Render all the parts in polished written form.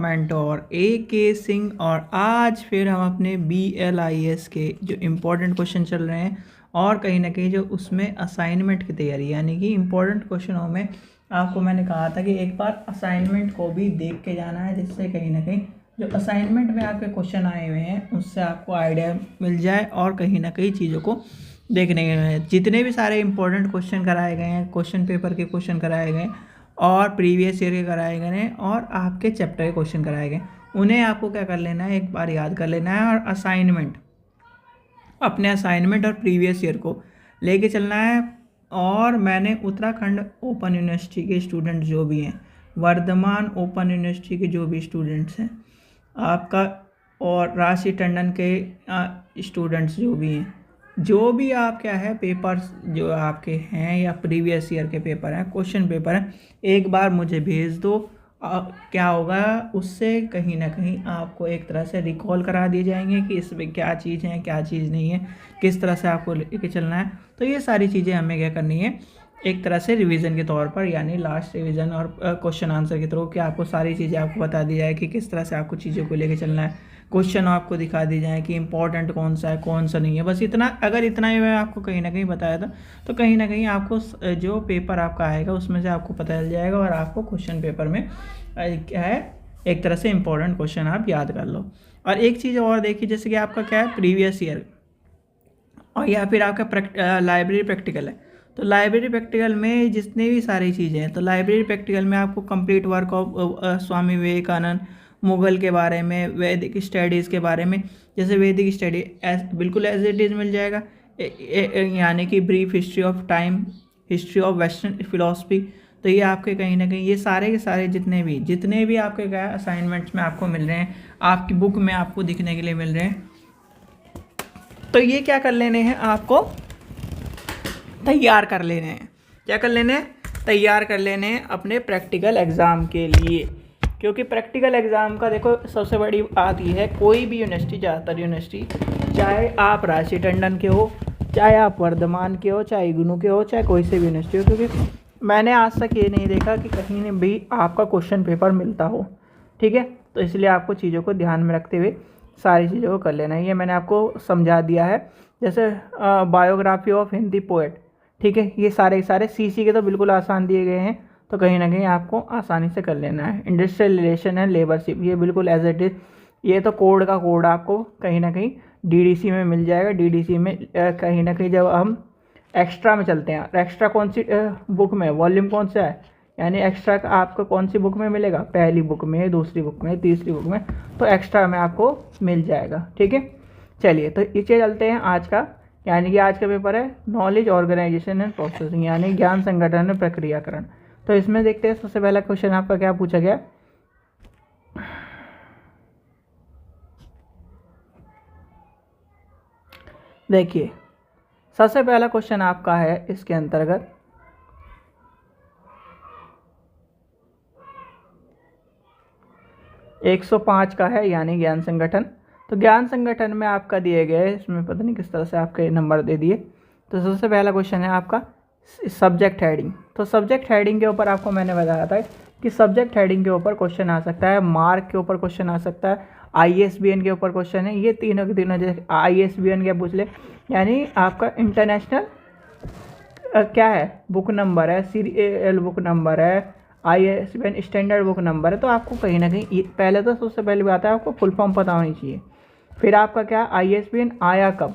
Mentor AK Singh और आज फिर हम अपने BLIS के जो इम्पोर्टेंट क्वेश्चन चल रहे हैं और कहीं ना कहीं जो उसमें असाइनमेंट की तैयारी यानी कि इम्पोर्टेंट क्वेश्चनों में आपको मैंने कहा था कि एक बार असाइनमेंट को भी देख के जाना है, जिससे कहीं ना कहीं जो असाइनमेंट में आपके क्वेश्चन आए हुए हैं उससे आपको आइडिया मिल जाए और कहीं ना कहीं चीज़ों को देखने के जितने भी सारे इंपॉर्टेंट क्वेश्चन कराए गए हैं, क्वेश्चन पेपर के क्वेश्चन कराए गए और प्रीवियस ईयर के कराए गए हैं और आपके चैप्टर के क्वेश्चन कराए गए, उन्हें आपको क्या कर लेना है, एक बार याद कर लेना है और अपने असाइनमेंट और प्रीवियस ईयर को लेके चलना है। और मैंने उत्तराखंड ओपन यूनिवर्सिटी के स्टूडेंट जो भी हैं, वर्धमान ओपन यूनिवर्सिटी के जो भी स्टूडेंट्स हैं आपका, और राशि टंडन के स्टूडेंट्स जो भी हैं, जो भी आप क्या है पेपर्स जो आपके हैं या प्रीवियस ईयर के पेपर हैं, क्वेश्चन पेपर हैं, एक बार मुझे भेज दो। क्या होगा उससे कहीं ना कहीं आपको एक तरह से रिकॉल करा दिए जाएंगे कि इसमें क्या चीज़ है क्या चीज़ नहीं है, किस तरह से आपको लेके चलना है। तो ये सारी चीज़ें हमें क्या करनी है, एक तरह से रिवीजन के तौर पर यानी लास्ट रिवीजन और क्वेश्चन आंसर के थ्रू कि आपको सारी चीज़ें आपको बता दी जाए कि किस तरह से आपको चीज़ों को लेके चलना है, क्वेश्चन आपको दिखा दी जाए कि इंपॉर्टेंट कौन सा है कौन सा नहीं है। बस इतना, अगर इतना ही मैं आपको कहीं ना कहीं बताया था तो कहीं ना कहीं आपको जो पेपर आपका आएगा उसमें से आपको पता चल जाएगा और आपको क्वेश्चन पेपर में क्या है एक तरह से इंपॉर्टेंट क्वेश्चन आप याद कर लो। और एक चीज़ और देखिए, जैसे कि आपका क्या है प्रीवियस ईयर और या फिर आपका लाइब्रेरी प्रैक्टिकल है, तो लाइब्रेरी प्रैक्टिकल में जितनी भी सारी चीज़ें हैं, तो लाइब्रेरी प्रैक्टिकल में आपको complete work of Swami Vivekananda, Mughal के बारे में, वैदिक स्टडीज़ के बारे में, जैसे वैदिक स्टडी बिल्कुल एज इट इज़ मिल जाएगा, यानी कि brief history of time, history of western philosophy. तो ये आपके कहीं ना कहीं ये सारे के सारे जितने भी आपके क्या असाइनमेंट्स में आपको मिल रहे हैं, आपकी बुक में आपको दिखने के लिए मिल रहे हैं, तो ये क्या कर लेने हैं, आपको तैयार कर लेने हैं। क्या कर लेने हैं, तैयार कर लेने हैं अपने प्रैक्टिकल एग्ज़ाम के लिए। क्योंकि प्रैक्टिकल एग्ज़ाम का देखो सबसे बड़ी बात ये है, कोई भी यूनिवर्सिटी, ज़्यादातर यूनिवर्सिटी, चाहे आप राशि टंडन के हो, चाहे आप वर्धमान के हो, चाहे इग्नू के हो, चाहे कोई से भी यूनिवर्सिटी हो, क्योंकि मैंने आज तक ये नहीं देखा कि कहीं भी आपका क्वेश्चन पेपर मिलता हो। ठीक है, तो इसलिए आपको चीज़ों को ध्यान में रखते हुए सारी चीज़ों को कर लेना है। ये मैंने आपको समझा दिया है। जैसे बायोग्राफी ऑफ हिंदी पोएट, ठीक है, ये सारे CC के तो बिल्कुल आसान दिए गए हैं, तो कहीं ना कहीं आपको आसानी से कर लेना है। इंडस्ट्रियल रिलेशन एंड लेबरशिप, ये बिल्कुल एज इट इज़, ये तो कोड का कोड आपको कहीं ना कहीं DDC में मिल जाएगा। DDC में कहीं ना कहीं जब हम एक्स्ट्रा में चलते हैं, एक्स्ट्रा कौन सी बुक में, वॉल्यूम कौन सा है, यानी एक्स्ट्रा आपको कौन सी बुक में मिलेगा, पहली बुक में, दूसरी बुक में, तीसरी बुक में, तो एक्स्ट्रा में आपको मिल जाएगा। ठीक है, चलिए तो इसे चलते हैं आज का, यानी कि आज का पेपर है नॉलेज ऑर्गेनाइजेशन एंड प्रोसेसिंग, यानी ज्ञान संगठन और प्रक्रियाकरण। तो इसमें देखते हैं सबसे पहला क्वेश्चन आपका क्या पूछा गया। देखिए सबसे पहला क्वेश्चन आपका है इसके अंतर्गत, एक 105 का है, यानी ज्ञान संगठन। तो ज्ञान संगठन में आपका दिए गए, इसमें पता नहीं किस तरह से आपके नंबर दे दिए। तो सबसे पहला क्वेश्चन है आपका सब्जेक्ट हेडिंग। तो सब्जेक्ट हेडिंग के ऊपर आपको मैंने बताया था कि सब्जेक्ट हेडिंग के ऊपर क्वेश्चन आ सकता है, मार्क के ऊपर क्वेश्चन आ सकता है, ISBN के ऊपर क्वेश्चन है। ये तीनों के तीनों, जैसे ISBN क्या पूछ ले, यानी आपका इंटरनेशनल क्या है, बुक नंबर है, सीरियल बुक नंबर है, ISBN स्टैंडर्ड बुक नंबर है। तो आपको कहीं ना कहीं पहले तो सबसे पहली बात है आपको फुल फॉर्म पता होनी चाहिए। फिर आपका क्या, ISBN आया कब,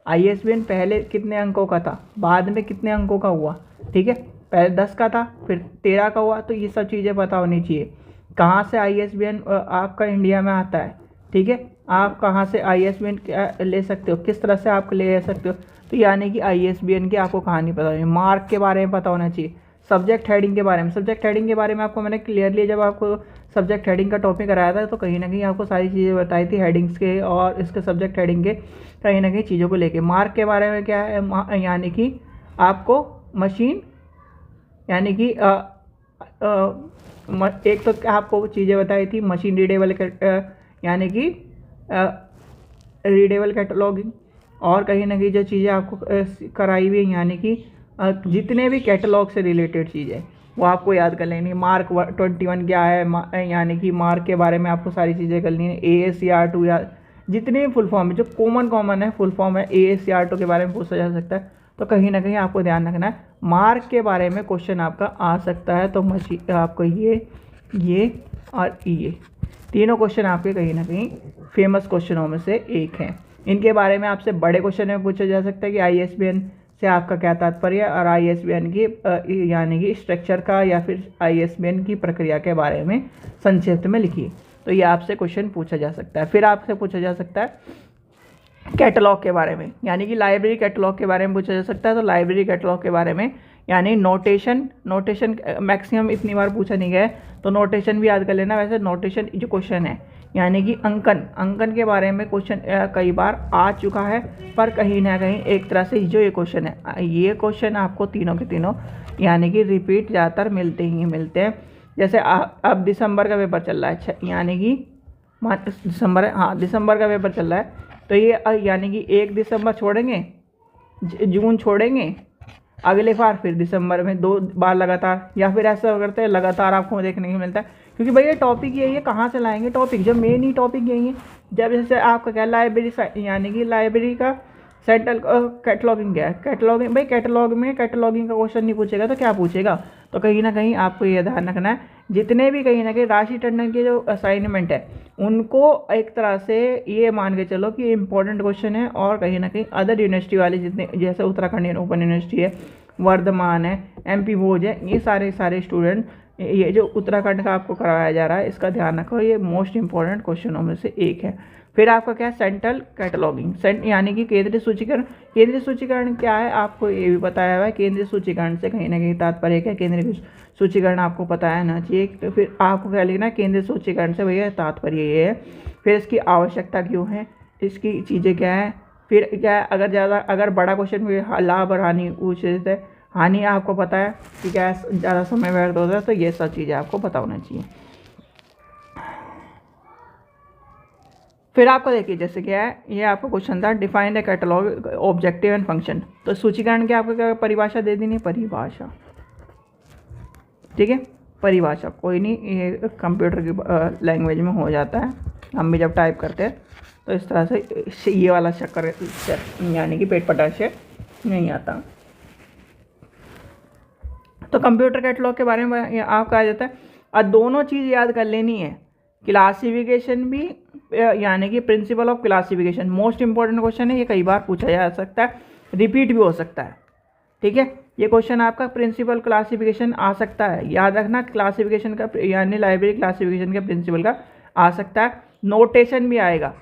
ISBN पहले कितने अंकों का था, बाद में कितने अंकों का हुआ। ठीक है, पहले 10 का था, फिर 13 का हुआ, तो ये सब चीज़ें पता होनी चाहिए। कहाँ से ISBN आपका इंडिया में आता है, ठीक है, आप कहाँ से ISBN ले सकते हो, किस तरह से आप ले सकते हो, तो यानी कि ISBN की आपको कहानी पता होनी। मार्क के बारे में पता होना चाहिए। सब्जेक्ट हेडिंग के बारे में, सब्जेक्ट हेडिंग के बारे में आपको मैंने क्लियरली जब आपको सब्जेक्ट हेडिंग का टॉपिक कराया था तो कहीं ना कहीं आपको सारी चीज़ें बताई थी हेडिंग्स के और इसके सब्जेक्ट हेडिंग के कहीं ना कहीं चीज़ों को लेके। मार्क के बारे में क्या है, यानी कि आपको मशीन, यानी कि एक तो क्या आपको चीज़ें बताई थी, मशीन रीडेबल यानी कि रीडेबल कैटलॉगिंग, और कहीं ना कहीं जो चीज़ें आपको कराई हुई, यानी कि जितने भी कैटलॉग से रिलेटेड चीज़ें, वो आपको याद कर लेनी है। मार्क 21 क्या है, यानी कि मार्क के बारे में आपको सारी चीज़ें करनी है। ASCR2 या जितने भी फुल फॉर्म है, जो कॉमन है फुल फॉर्म है, ASCR2 के बारे में पूछा जा सकता है। तो कहीं ना कहीं आपको ध्यान रखना है, मार्क के बारे में क्वेश्चन आपका आ सकता है। तो आपको ये और ये तीनों क्वेश्चन आपके कहीं ना कहीं फेमस क्वेश्चनों में से एक हैं। इनके बारे में आपसे बड़े क्वेश्चन में पूछा जा सकता है कि ISBN से आपका क्या तात्पर्य है, और ISBN की यानी कि स्ट्रक्चर का या फिर ISBN की प्रक्रिया के बारे में संक्षिप्त में लिखिए। तो ये आपसे क्वेश्चन पूछा जा सकता है। फिर आपसे पूछा जा सकता है कैटलॉग के बारे में, यानी कि लाइब्रेरी कैटलॉग के बारे में पूछा जा सकता है। तो लाइब्रेरी कैटलॉग के बारे में यानी नोटेशन मैक्सिमम इतनी बार पूछा नहीं गया है, तो नोटेशन भी याद कर लेना। वैसे नोटेशन जो क्वेश्चन है यानी कि अंकन के बारे में क्वेश्चन कई बार आ चुका है, पर कहीं ना कहीं एक तरह से जो ये क्वेश्चन आपको तीनों के तीनों यानी कि रिपीट ज़्यादातर मिलते हैं। जैसे अब दिसंबर का पेपर चल रहा है, यानी कि दिसंबर का पेपर चल रहा है, तो ये यानी कि 1 दिसंबर छोड़ेंगे, जून छोड़ेंगे, अगले बार फिर दिसंबर में 2 बार लगातार, या फिर ऐसा करते हैं लगातार आपको देखने को मिलता है। क्योंकि भाई ये टॉपिक यही है, कहाँ से लाएंगे टॉपिक, जब मेन ही टॉपिक यही है। जब जैसे आपका क्या लाइब्रेरी यानी कि लाइब्रेरी का सेंट्रल कैटलॉगिंग क्या है, कैटलॉगिंग भाई कैटलॉगिंग का क्वेश्चन नहीं पूछेगा तो क्या पूछेगा। तो कहीं ना कहीं आपको ये ध्यान रखना है, जितने भी कहीं ना कहीं राशि टंडन के जो असाइनमेंट है उनको एक तरह से ये मान के चलो कि इम्पोर्टेंट क्वेश्चन है। और कहीं ना कहीं अदर यूनिवर्सिटी वाले जितने, जैसे उत्तराखंड ओपन यूनिवर्सिटी है, वर्धमान है, MP भोज है, ये सारे स्टूडेंट, ये जो उत्तराखंड का आपको करवाया जा रहा है इसका ध्यान रखो, ये मोस्ट इंपॉर्टेंट क्वेश्चनों में से एक है। फिर आपका क्या है सेंट्रल कैटलॉगिंग, यानी कि केंद्रीय सूचीकरण क्या है आपको ये भी बताया हुआ है। केंद्रीय सूचीकरण से कहीं ना कहीं तात्पर्य क्या है, केंद्रीय सूचीकरण आपको पता है ना चाहिए। तो फिर आपको क्या लिखना है, केंद्रीय सूचीकरण से भैया तात्पर्य ये है। फिर इसकी आवश्यकता क्यों है, इसकी चीज़ें क्या है, फिर क्या है अगर बड़ा क्वेश्चन भी लाभ और हानि पूछ देते हैं, हानि आपको पता है कि क्या ज़्यादा समय व्यर्थ होता है, तो ये सब चीज़ें आपको पता होना चाहिए। फिर आपको देखिए जैसे क्या है, ये आपको क्वेश्चन था define the catalogue objective and function. तो सूचीकरण की आपको क्या परिभाषा दे देनी, परिभाषा, ठीक है, परिभाषा कोई नहीं, ये कंप्यूटर की लैंग्वेज में हो जाता है, हम भी जब टाइप करते हैं तो इस तरह से ये वाला चक्कर यानी कि पेट पटाशे नहीं आता। तो कंप्यूटर कैटलॉग के बारे में आप कहा जाता है, और दोनों चीज़ याद कर लेनी है, क्लासिफिकेशन भी यानी कि principle of classification most important question है, ये कई बार पूछा जा सकता है, रिपीट भी हो सकता है, ठीक है। ये क्वेश्चन आपका प्रिंसिपल क्लासिफिकेशन आ सकता है, याद रखना, क्लासिफिकेशन का यानी लाइब्रेरी क्लासिफिकेशन के प्रिंसिपल का आ सकता है। नोटेशन भी आएगा,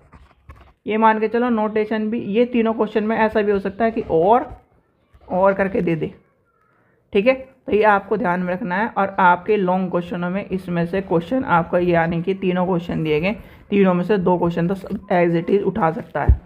ये मान के चलो नोटेशन भी, ये तीनों क्वेश्चन में ऐसा भी हो सकता है कि और करके दे दे, ठीक है। तो ये आपको ध्यान में रखना है। और आपके लॉन्ग क्वेश्चनों में इसमें से क्वेश्चन आपका यानी कि तीनों क्वेश्चन दिए गए, तीनों में से 2 क्वेश्चन तो एज इट इज़ उठा सकता है,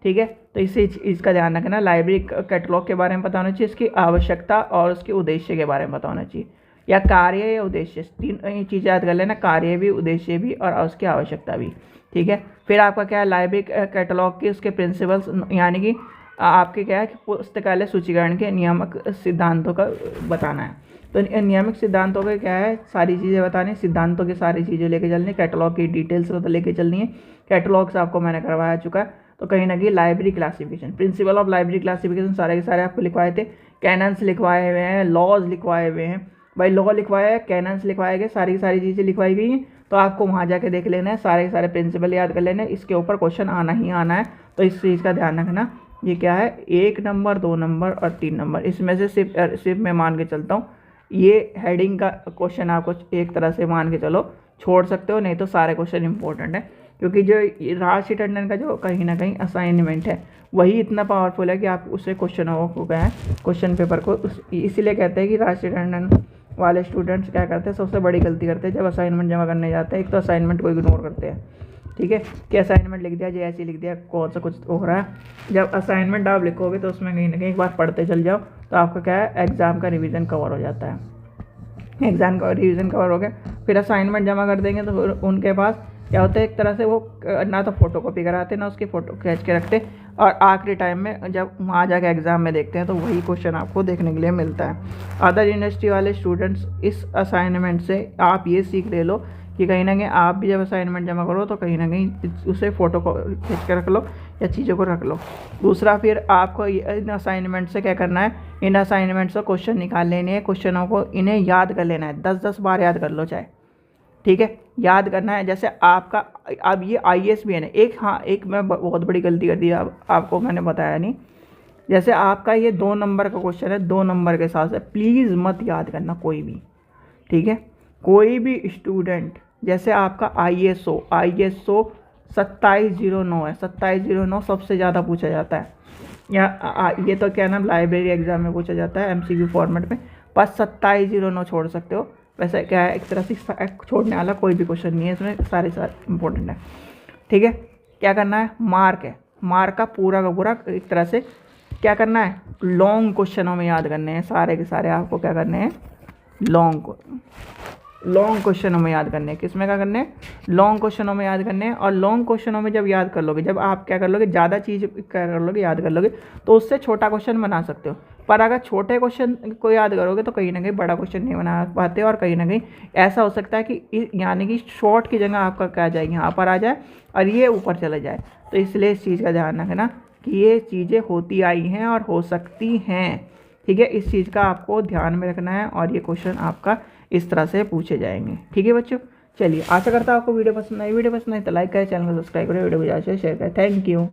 ठीक है। तो इसका ध्यान रखना, लाइब्रेरी कैटलॉग के बारे में पता होना चाहिए, इसकी आवश्यकता और उसके उद्देश्य के बारे में पता होना चाहिए, या कार्य या उद्देश्य, 3 चीज़ें याद कर लेना, कार्य भी, उद्देश्य भी और उसकी आवश्यकता भी, ठीक है। फिर आपका क्या है लाइब्रेरी कैटलॉग के उसके प्रिंसिपल्स, यानी कि आपके क्या है कि पुस्तकालय सूचीकरण के नियामक सिद्धांतों का बताना है। तो नियामक सिद्धांतों के क्या है सारी चीज़ें बतानी, सिद्धांतों की सारी चीज़ें लेके चलनी, कैटलॉग की डिटेल्स तो लेके चलनी है। कैटलॉग्स आपको मैंने करवाया चुका है। तो कहीं ना कहीं library classification, principle of library classification सारे के सारे आपको लिखवाए थे, कैनन्स लिखवाए हुए हैं, लॉज लिखवाए हुए हैं, भाई लॉ लिखवाया है, कैनन्स लिखवाए गए, सारी की सारी चीज़ें लिखवाई गई हैं। तो आपको वहाँ जाके देख लेना है, सारे के सारे प्रिंसिपल याद कर लेना है, इसके ऊपर क्वेश्चन आना ही आना है। तो इस चीज़ का ध्यान रखना, ये क्या है 1 नंबर 2 नंबर और 3 नंबर, इसमें से सिर्फ मैं मान के चलता हूँ ये हेडिंग का क्वेश्चन आपको एक तरह से मान के चलो छोड़ सकते हो, नहीं तो सारे क्वेश्चन इंपॉर्टेंट है। क्योंकि जो राशि टंडन का जो कहीं ना कहीं असाइनमेंट है वही इतना पावरफुल है कि आप उससे क्वेश्चनों को क्या है क्वेश्चन पेपर को इसीलिए कहते हैं कि राशि टंडन वाले स्टूडेंट्स क्या करते हैं, सबसे बड़ी गलती करते हैं जब असाइनमेंट जमा करने जाते हैं। एक तो असाइनमेंट को इग्नोर करते हैं, ठीक है, कि असाइनमेंट लिख दिया, जैसे ही लिख दिया कौन सा कुछ हो रहा है। जब असाइनमेंट आप लिखोगे तो उसमें कहीं ना कहीं एक बार पढ़ते चल जाओ तो आपका क्या है एग्ज़ाम का रिवीजन कवर हो जाता है। एग्ज़ाम का रिवीजन कवर हो गया, फिर असाइनमेंट जमा कर देंगे तो फिर उनके पास क्या होता है, एक तरह से वो ना तो फोटो कॉपी कराते ना उसकी फ़ोटो खींच के रखते, और आखिरी टाइम में जब वहाँ जाके एग्ज़ाम में देखते हैं तो वही क्वेश्चन आपको देखने के लिए मिलता है। अदर यूनिवर्सिटी वाले स्टूडेंट्स, इस असाइनमेंट से आप ये सीख ले लो कि कहीं ना कहीं आप भी जब असाइनमेंट जमा करो तो कहीं ना कहीं उसे फ़ोटो को खींच के रख लो या चीज़ों को रख लो। दूसरा, फिर आपको इन असाइनमेंट से क्या करना है, इन असाइनमेंट से क्वेश्चन निकाल लेने हैं, क्वेश्चनों को इन्हें याद कर लेना है, 10-10 बार याद कर लो चाहे, ठीक है, याद करना है। जैसे आपका अब ये IAS भी है ना, एक मैं बहुत बड़ी गलती कर दी, अब आपको मैंने बताया नहीं। जैसे आपका ये 2 नंबर का क्वेश्चन है, 2 नंबर के साथ से प्लीज़ मत याद करना कोई भी, ठीक है। कोई भी स्टूडेंट, जैसे आपका ISO 2709 है, 2709 सबसे ज़्यादा पूछा जाता है, या ये तो क्या नाम लाइब्रेरी एग्जाम में पूछा जाता है MCQ फॉर्मेट में, बस 2709 छोड़ सकते हो। वैसे क्या है, एक तरह से छोड़ने वाला कोई भी क्वेश्चन नहीं है इसमें, सारे इंपॉर्टेंट है, ठीक है। क्या करना है, मार्क है, मार्क का पूरा एक तरह से क्या करना है, लॉन्ग क्वेश्चनों में याद करने हैं सारे के सारे, आपको क्या करने हैं, लॉन्ग क्वेश्चनों में याद करने हैं। किसमें क्या करने हैं, लॉन्ग क्वेश्चनों में याद करने हैं। और लॉन्ग क्वेश्चनों में जब याद कर लोगे, जब आप क्या कर लोगे, ज़्यादा चीज़ क्या कर लोगे, याद कर लोगे, तो उससे छोटा क्वेश्चन बना सकते हो। पर अगर छोटे क्वेश्चन को याद करोगे तो कहीं ना कहीं बड़ा क्वेश्चन नहीं बना पाते, और कहीं ना कहीं ऐसा हो सकता है कि यानी कि शॉर्ट की जगह आपका क्या आ जाए, यहाँ पर आ जाए और ये ऊपर चले जाए। तो इसलिए इस चीज़ का ध्यान रखना कि ये चीज़ें होती आई हैं और हो सकती हैं, ठीक है। इस चीज़ का आपको ध्यान में रखना है, और ये क्वेश्चन आपका इस तरह से पूछे जाएंगे, ठीक है बच्चों। चलिए, आशा करता हूँ आपको वीडियो पसंद आई तो लाइक करें, चैनल को सब्सक्राइब करें, वीडियो को ज़्यादा से शेयर करें। Thank you.